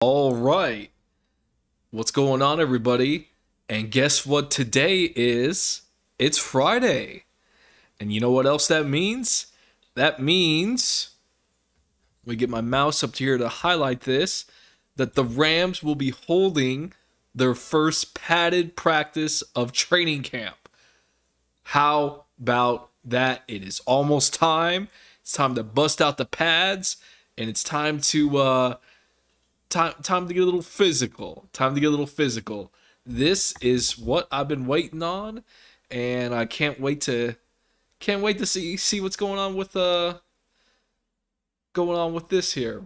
All right. What's going on, everybody? And guess what today is? It's Friday. And you know what else that means? That means, let me get my mouse up here to highlight this, that the Rams will be holding their first padded practice of training camp. How about that? It is almost time. It's time to bust out the pads, and it's time to time to get a little physical. Time to get a little physical. This is what I've been waiting on, and I can't wait to see what's going on with this here.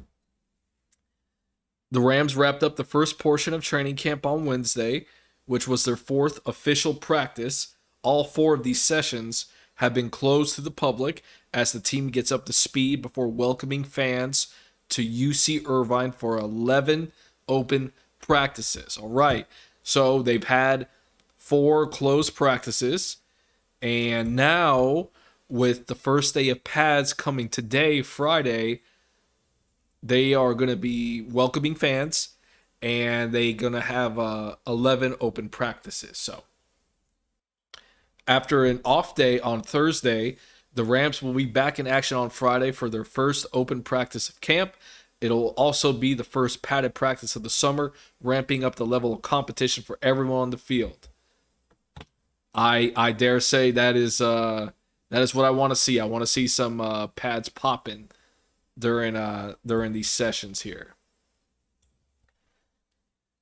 The Rams wrapped up the first portion of training camp on Wednesday, which was their fourth official practice. All four of these sessions have been closed to the public as the team gets up to speed before welcoming fans to UC Irvine for 11 open practices. All right. So they've had four closed practices. And now, with the first day of pads coming today, Friday, they are going to be welcoming fans. And they're going to have 11 open practices. So after an off day on Thursday, the Rams will be back in action on Friday for their first open practice of camp. It'll also be the first padded practice of the summer, ramping up the level of competition for everyone on the field. I dare say that is what I want to see. I want to see some pads popping during these sessions here.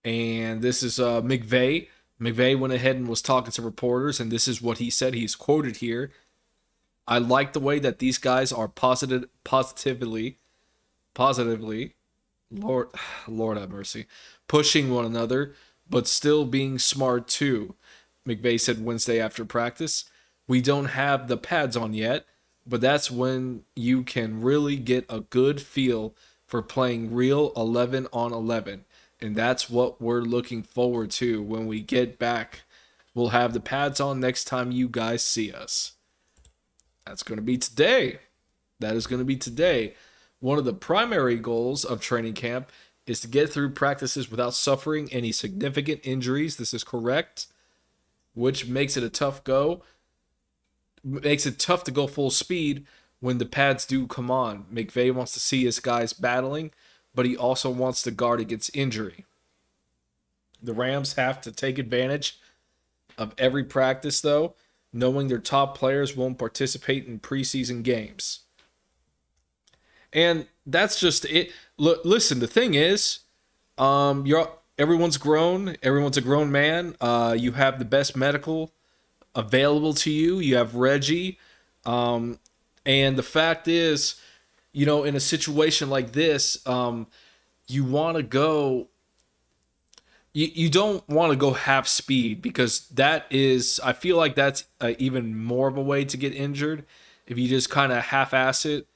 And this is McVay. McVay went ahead and was talking to reporters, and this is what he said. He's quoted here. I like the way that these guys are positively, Lord have mercy, pushing one another, but still being smart too. McVay said Wednesday after practice. We don't have the pads on yet, but that's when you can really get a good feel for playing real 11 on 11. And that's what we're looking forward to when we get back. We'll have the pads on next time you guys see us. That's going to be today. That is going to be today. One of the primary goals of training camp is to get through practices without suffering any significant injuries. This is correct, which makes it a tough go. Makes it tough to go full speed when the pads do come on. McVay wants to see his guys battling, but he also wants to guard against injury. The Rams have to take advantage of every practice, though, knowing their top players won't participate in preseason games. And that's just it. Look, listen, the thing is, everyone's grown. Everyone's a grown man. You have the best medical available to you. You have Reggie. And the fact is, in a situation like this, you want to go. You don't want to go half speed, because that is, I feel like that's even more of a way to get injured if you just kind of half-ass it,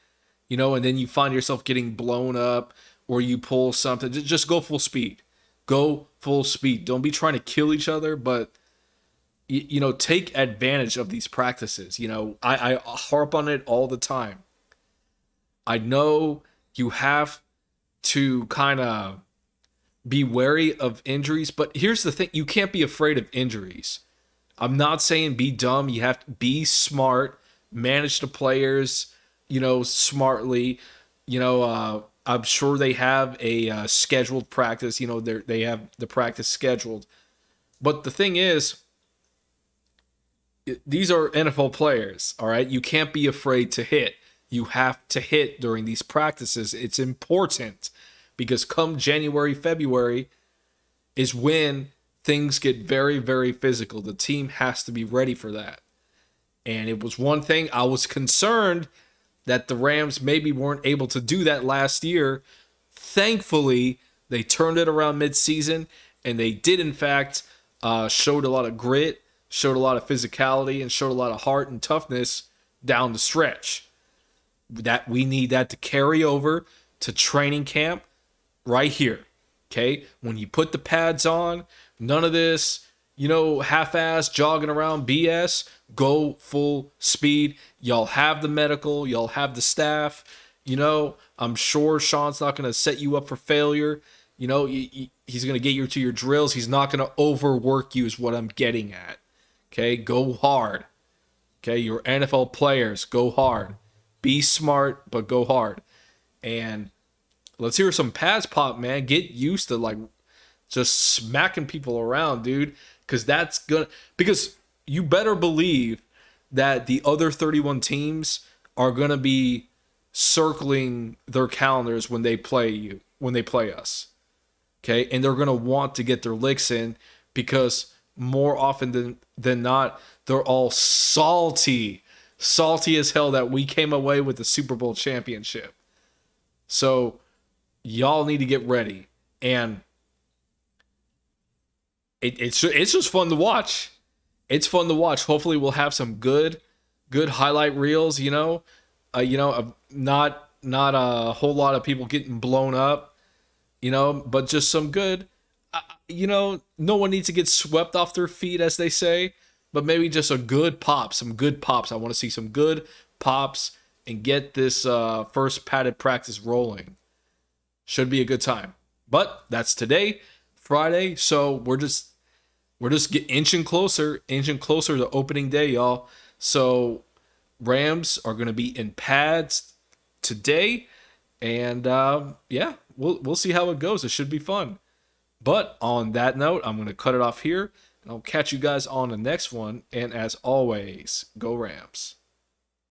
and then you find yourself getting blown up or you pull something. Just go full speed. Go full speed. Don't be trying to kill each other, but take advantage of these practices. I harp on it all the time. I know you have to kind of be wary of injuries, but here's the thing. You can't be afraid of injuries. I'm not saying be dumb. You have to be smart, manage the players, smartly. I'm sure they have a scheduled practice. They have the practice scheduled. But the thing is, these are NFL players, all right? You can't be afraid to hit. You have to hit during these practices. It's important, because come January, February is when things get very, very physical. The team has to be ready for that. And it was one thing I was concerned that the Rams maybe weren't able to do that last year. Thankfully, they turned it around midseason, and they did, in fact, showed a lot of grit, showed a lot of physicality, and showed a lot of heart and toughness down the stretch. That we need that to carry over to training camp right here. Okay? When you put the pads on, none of this, half-ass jogging around BS. Go full speed. Y'all have the medical. Y'all have the staff. I'm sure Sean's not going to set you up for failure. You know, he's going to get you to your drills. He's not going to overwork you, is what I'm getting at. Okay, go hard. Okay, your NFL players, go hard. Be smart, but go hard. And let's hear some pads pop, man. Get used to like just smacking people around, dude. Because you better believe that the other 31 teams are gonna be circling their calendars when they play you, when they play us. Okay, and they're gonna want to get their licks in because more often than not, they're all salty as hell that we came away with the Super Bowl championship. So y'all need to get ready, and it's just fun to watch. It's fun to watch. Hopefully, we'll have some good highlight reels. Not a whole lot of people getting blown up. But just some good. No one needs to get swept off their feet, as they say. But maybe just some good pops. I want to see some good pops and get this first padded practice rolling. Should be a good time. But that's today, Friday. So we're just inching closer to opening day, y'all. So Rams are going to be in pads today, and we'll see how it goes. It should be fun. But on that note, I'm going to cut it off here, and I'll catch you guys on the next one. And as always, go Rams.